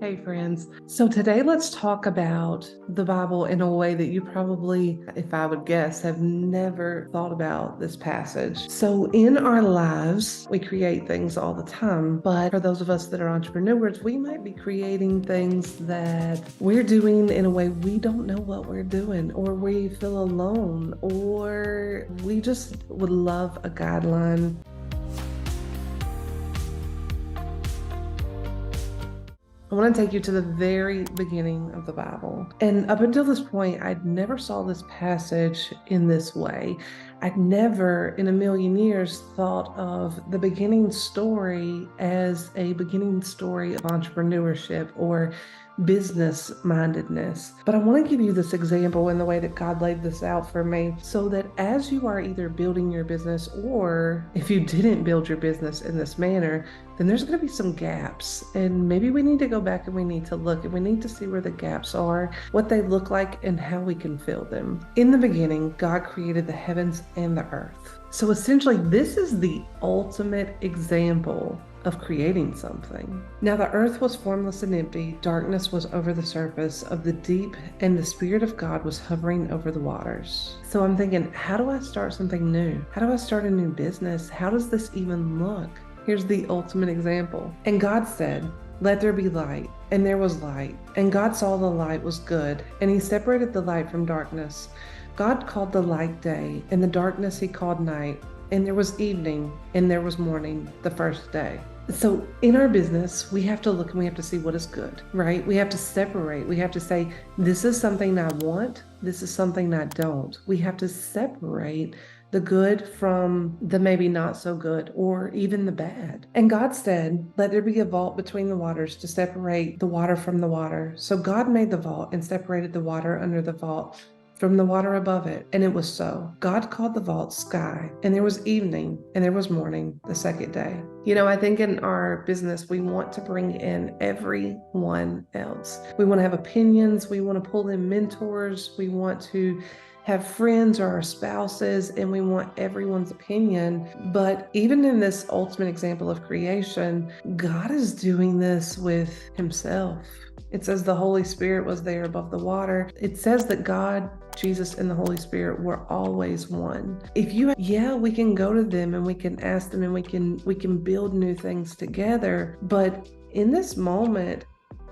Hey friends. So today let's talk about the Bible in a way that you probably, if I would guess, have never thought about this passage. So in our lives, we create things all the time, but for those of us that are entrepreneurs, we might be creating things that we're doing in a way we don't know what we're doing, or we feel alone, or we just would love a guideline. I want to take you to the very beginning of the Bible. And up until this point, I'd never saw this passage in this way. I'd never in a million years thought of the beginning story as a beginning story of entrepreneurship or business mindedness. But I want to give you this example in the way that God laid this out for me so that as you are either building your business or if you didn't build your business in this manner, then there's going to be some gaps. And maybe we need to go back and we need to look and we need to see where the gaps are, what they look like, and how we can fill them. In the beginning, God created the heavens and the earth. So essentially, this is the ultimate example of creating something. Now the earth was formless and empty, darkness was over the surface of the deep, and the Spirit of God was hovering over the waters. So I'm thinking, how do I start something new? How do I start a new business? How does this even look? Here's the ultimate example. And God said, "Let there be light," and there was light. And God saw the light was good, and he separated the light from darkness. God called the light day, and the darkness he called night. And there was evening, and there was morning, the first day. So in our business, we have to look and we have to see what is good, right? We have to separate. We have to say, this is something I want. This is something I don't. We have to separate the good from the maybe not so good or even the bad. And God said, "Let there be a vault between the waters to separate the water from the water." So God made the vault and separated the water under the vault from the water above it, and it was so. God called the vault sky, and there was evening, and there was morning, the second day. You know, I think in our business, we want to bring in everyone else. We want to have opinions. We want to pull in mentors. We want to have friends or our spouses, and we want everyone's opinion. But even in this ultimate example of creation, God is doing this with himself. It says the Holy Spirit was there above the water. It says that God, Jesus, and the Holy Spirit were always one. We can go to them and we can ask them and we can build new things together. But in this moment,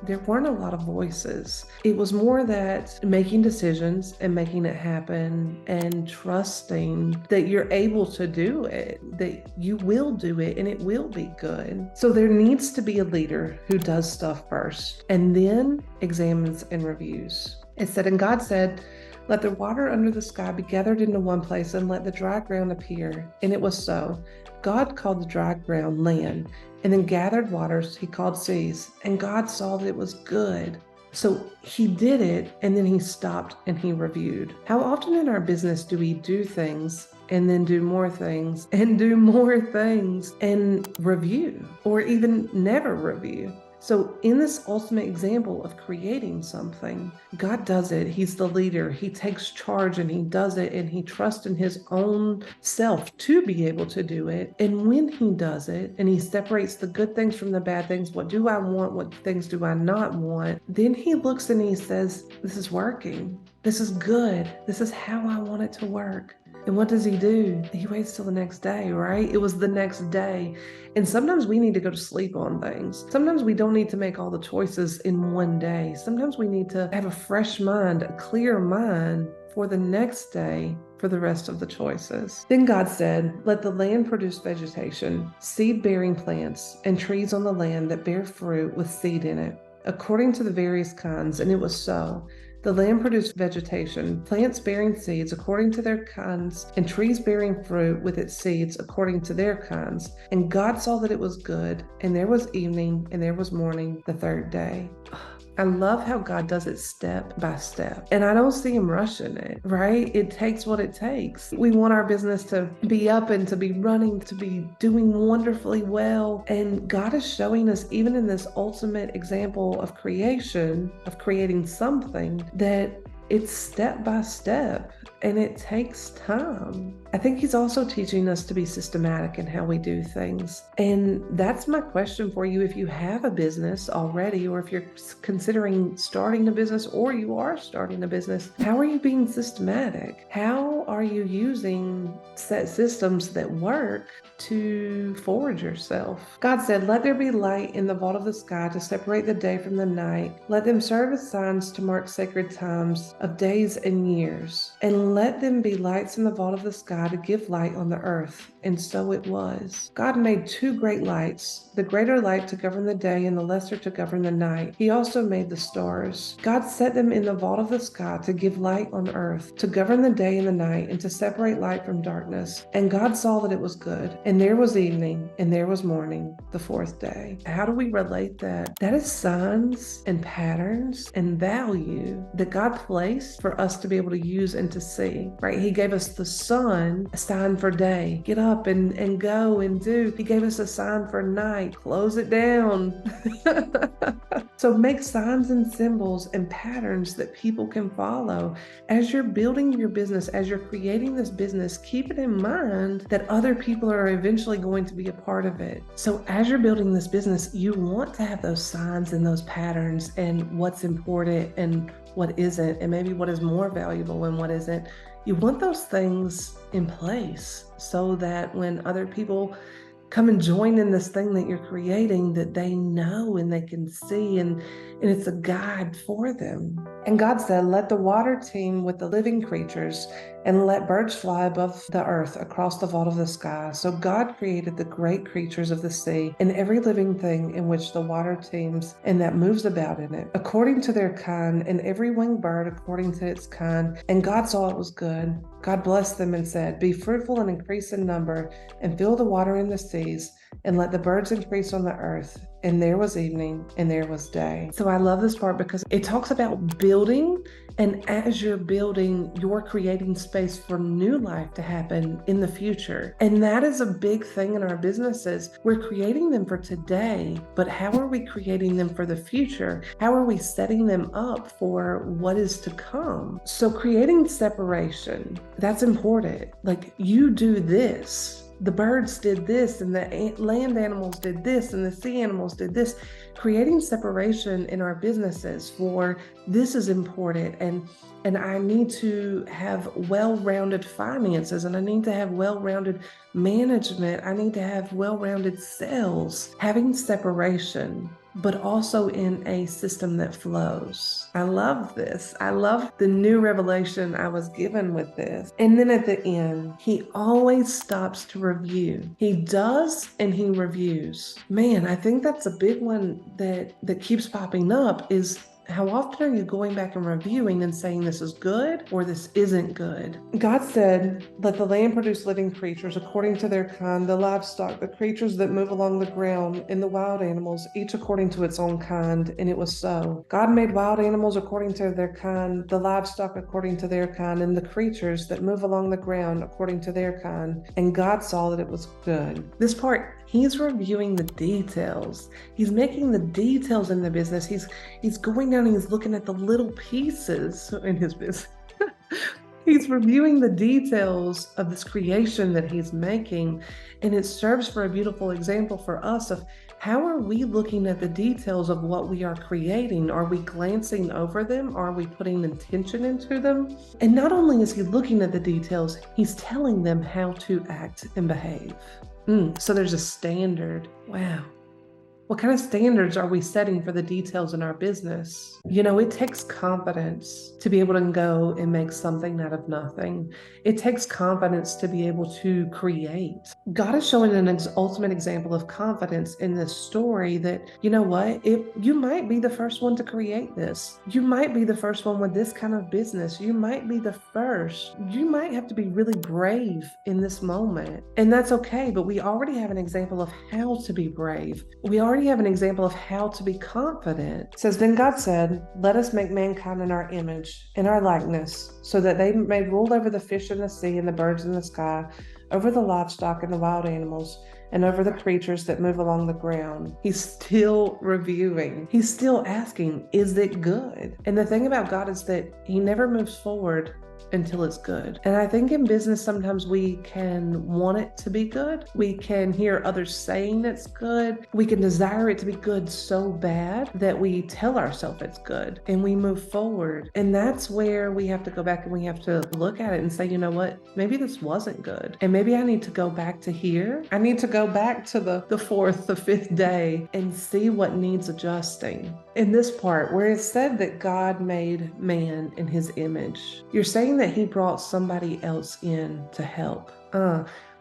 there weren't a lot of voices. It was more that making decisions and making it happen and trusting that you're able to do it, that you will do it and it will be good. So there needs to be a leader who does stuff first and then examines and reviews. It said, and God said, "Let the water under the sky be gathered into one place and let the dry ground appear." And it was so. God called the dry ground land, and then gathered waters he called seas, and God saw that it was good. So he did it, and then he stopped and he reviewed. How often in our business do we do things and then do more things and do more things and review, or even never review? So in this ultimate example of creating something, God does it. He's the leader. He takes charge and he does it, and he trusts in his own self to be able to do it. And when he does it and he separates the good things from the bad things, what do I want? What things do I not want? Then he looks and he says, this is working. This is good. This is how I want it to work. And what does he do? He waits till the next day, right? It was the next day. And sometimes we need to go to sleep on things. Sometimes we don't need to make all the choices in one day. Sometimes we need to have a fresh mind, a clear mind for the next day for the rest of the choices. Then God said, "Let the land produce vegetation, seed-bearing plants, and trees on the land that bear fruit with seed in it, according to the various kinds." And it was so. The land produced vegetation, plants bearing seeds according to their kinds, and trees bearing fruit with its seeds according to their kinds. And God saw that it was good, and there was evening, and there was morning, the third day. I love how God does it step by step. And I don't see him rushing it, right? It takes what it takes. We want our business to be up and to be running, to be doing wonderfully well. And God is showing us, even in this ultimate example of creation, of creating something, that it's step by step. and it takes time. I think he's also teaching us to be systematic in how we do things. And that's my question for you. If you have a business already, or if you're considering starting a business, or you are starting a business, how are you being systematic? How are you using set systems that work to forward yourself? God said, "Let there be light in the vault of the sky to separate the day from the night. Let them serve as signs to mark sacred times of days and years. And let them be lights in the vault of the sky to give light on the earth." And so it was. God made two great lights, the greater light to govern the day and the lesser to govern the night. He also made the stars. God set them in the vault of the sky to give light on earth, to govern the day and the night, and to separate light from darkness. And God saw that it was good. And there was evening, and there was morning, the fourth day. How do we relate that? That is signs and patterns and value that God placed for us to be able to use and to see, right? He gave us the sun, a sign for day. Get up and go and do. He gave us a sign for night. Close it down. So make signs and symbols and patterns that people can follow. As you're building your business, as you're creating this business, keep it in mind that other people are eventually going to be a part of it. So as you're building this business, you want to have those signs and those patterns and what's important and what isn't, and maybe what is more valuable and what isn't. You want those things in place so that when other people come and join in this thing that you're creating, that they know and they can see, and it's a guide for them. And God said, "Let the water teem with the living creatures, and let birds fly above the earth across the vault of the sky." So God created the great creatures of the sea and every living thing in which the water teems and that moves about in it, according to their kind, and every winged bird according to its kind. And God saw it was good. God blessed them and said, "Be fruitful and increase in number, and fill the water in the seas, and let the birds increase on the earth." And there was evening, and there was day. So I love this part because it talks about building, and as you're building, you're creating space for new life to happen in the future. And that is a big thing in our businesses. We're creating them for today, but how are we creating them for the future? How are we setting them up for what is to come? So creating separation, that's important. Like, you do this. The birds did this, and the land animals did this, and the sea animals did this. Creating separation in our businesses for this is important, and I need to have well-rounded finances, and I need to have well-rounded management. I need to have well-rounded sales. Having separation, but also in a system that flows. I love this. I love the new revelation I was given with this. And then at the end, he always stops to review. He does, and he reviews. Man, I think that's a big one that keeps popping up is, how often are you going back and reviewing and saying this is good or this isn't good? God said, "Let the land produce living creatures according to their kind, the livestock, the creatures that move along the ground, and the wild animals, each according to its own kind." And it was so. God made wild animals according to their kind, the livestock according to their kind, and the creatures that move along the ground according to their kind. And God saw that it was good. This part, he's reviewing the details. He's making the details in the business. He's going down and he's looking at the little pieces in his business. He's reviewing the details of this creation that he's making, and it serves for a beautiful example for us of how are we looking at the details of what we are creating? Are we glancing over them? Are we putting intention into them? And not only is he looking at the details, he's telling them how to act and behave. So there's a standard. Wow. What kind of standards are we setting for the details in our business? You know, it takes confidence to be able to go and make something out of nothing. It takes confidence to be able to create. God is showing an ultimate example of confidence in this story that, you know what, you might be the first one to create this. You might be the first one with this kind of business. You might be the first. You might have to be really brave in this moment. And that's okay, but we already have an example of how to be brave. We already have an example of how to be confident. It says, "Then God said, let us make mankind in our image, in our likeness, so that they may rule over the fish in the sea and the birds in the sky, over the livestock and the wild animals, and over the creatures that move along the ground." He's still reviewing. He's still asking, is it good? And the thing about God is that he never moves forward until it's good. And I think in business, sometimes we can want it to be good. We can hear others saying it's good. We can desire it to be good so bad that we tell ourselves it's good and we move forward. And that's where we have to go back and we have to look at it and say, you know what, maybe this wasn't good. And maybe I need to go back to here. I need to go back to the fourth, the fifth day and see what needs adjusting. In this part where it said that God made man in his image, you're saying that he brought somebody else in to help.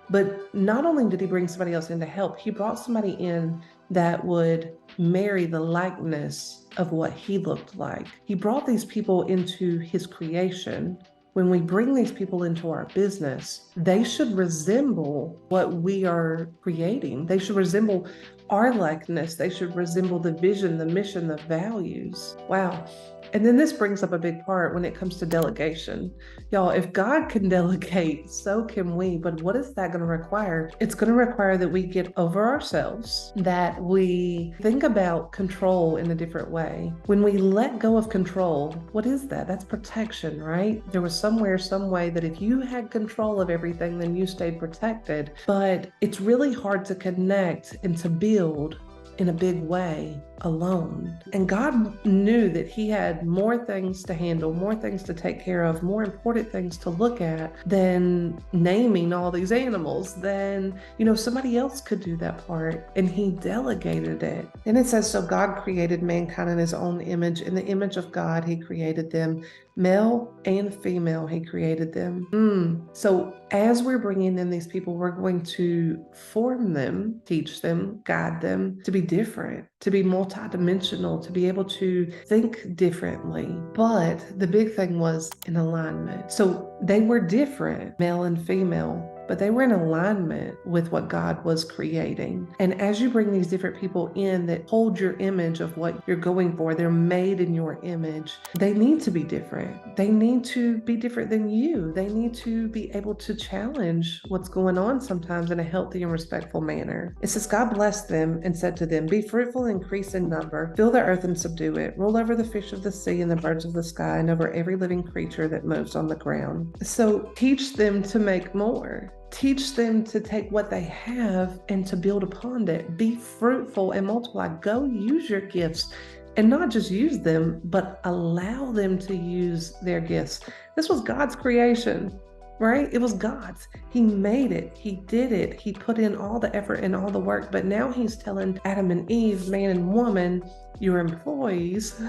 But not only did he bring somebody else in to help, he brought somebody in that would marry the likeness of what he looked like. He brought these people into his creation. When we bring these people into our business, they should resemble what we are creating. They should resemble our likeness. They should resemble the vision, the mission, the values. Wow. And then this brings up a big part when it comes to delegation. Y'all, if God can delegate, so can we. But what is that going to require? It's going to require that we get over ourselves, that we think about control in a different way. When we let go of control, what is that? That's protection, right? There was somewhere, some way that if you had control of everything, then you stayed protected. But it's really hard to connect and to build in a big way alone. And God knew that he had more things to handle, more things to take care of, more important things to look at than naming all these animals. Then, somebody else could do that part, and he delegated it. And it says, so God created mankind in his own image. In the image of God, he created them. Male and female, he created them. So as we're bringing in these people, we're going to form them, teach them, guide them to be different, to be multidimensional, to be able to think differently. But the big thing was in alignment. So they were different, male and female, but they were in alignment with what God was creating. And as you bring these different people in that hold your image of what you're going for, they're made in your image, they need to be different. They need to be different than you. They need to be able to challenge what's going on sometimes in a healthy and respectful manner. It says, God blessed them and said to them, be fruitful, increase in number, fill the earth and subdue it, rule over the fish of the sea and the birds of the sky, and over every living creature that moves on the ground. So teach them to make more. Teach them to take what they have and to build upon it. Be fruitful and multiply. Go use your gifts, and not just use them, but allow them to use their gifts. This was God's creation, right? It was God's. He made it. He did it. He put in all the effort and all the work. But now he's telling Adam and Eve, man and woman, your employees,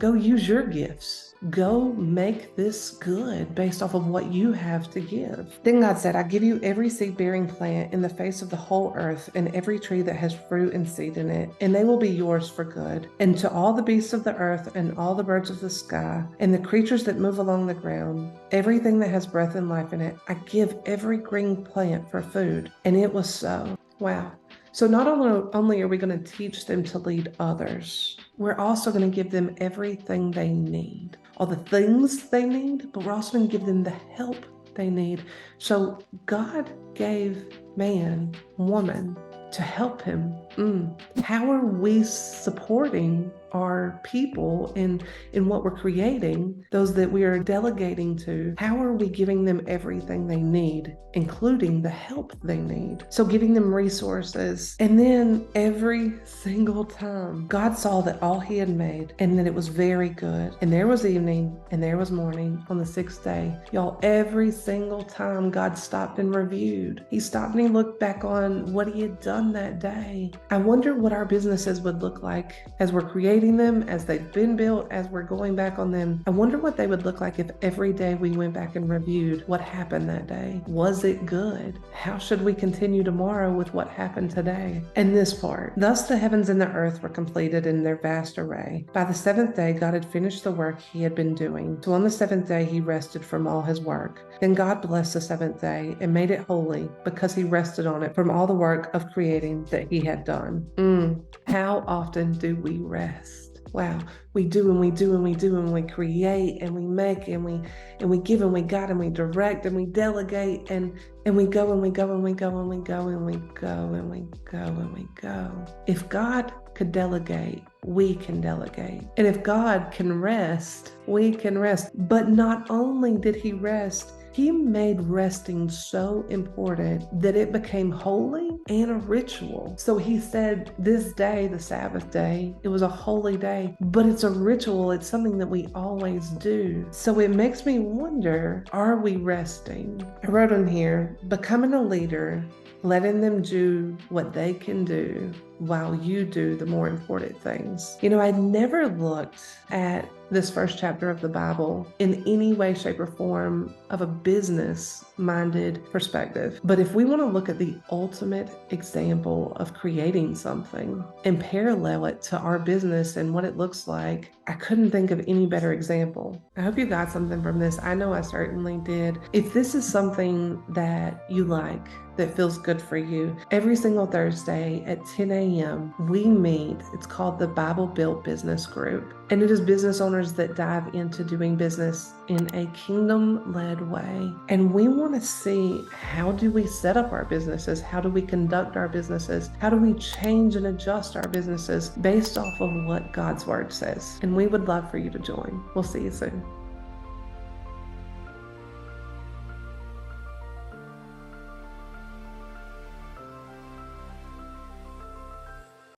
go use your gifts. Go make this good based off of what you have to give. Then God said, I give you every seed-bearing plant in the face of the whole earth and every tree that has fruit and seed in it, and they will be yours for good. And to all the beasts of the earth and all the birds of the sky and the creatures that move along the ground, everything that has breath and life in it, I give every green plant for food. And it was so. Wow. So not only are we going to teach them to lead others, we're also going to give them everything they need, all the things they need, but we're also going to give them the help they need. So God gave man, woman, to help him. How are we supporting our people in what we're creating, those that we are delegating to? How are we giving them everything they need, including the help they need? So giving them resources. And then every single time, God saw that all he had made and that it was very good. And there was evening and there was morning on the sixth day. Y'all, every single time God stopped and reviewed. He stopped and he looked back on what he had done that day. I wonder what our businesses would look like as we're creating them, as they've been built, as we're going back on them. I wonder what they would look like if every day we went back and reviewed what happened that day. Was it good? How should we continue tomorrow with what happened today? And this part, thus the heavens and the earth were completed in their vast array. By the seventh day, God had finished the work he had been doing. So on the seventh day, he rested from all his work. Then God blessed the seventh day and made it holy because he rested on it from all the work of creating that he had done. How often do we rest? Wow, we do and we do and we do and we create and we make and we give and we guide and we direct and we delegate and we go and we go and we go and we go and we go and we go and we go. If God could delegate, we can delegate. And if God can rest, we can rest. But not only did he rest, he made resting so important that it became holy and a ritual. So he said this day, the Sabbath day, it was a holy day, but it's a ritual. It's something that we always do. So it makes me wonder, are we resting? I wrote in here, becoming a leader, letting them do what they can do while you do the more important things. I'd never looked at this first chapter of the Bible in any way, shape, or form of a business-minded perspective. But if we want to look at the ultimate example of creating something and parallel it to our business and what it looks like, I couldn't think of any better example. I hope you got something from this. I know I certainly did. If this is something that you like, that feels good for you, every single Thursday at 10 a.m., we meet. It's called the Bible Built Business Group. And it is business owners that dive into doing business in a kingdom-led way. And we want to see, how do we set up our businesses? How do we conduct our businesses? How do we change and adjust our businesses based off of what God's word says? And we would love for you to join. We'll see you soon.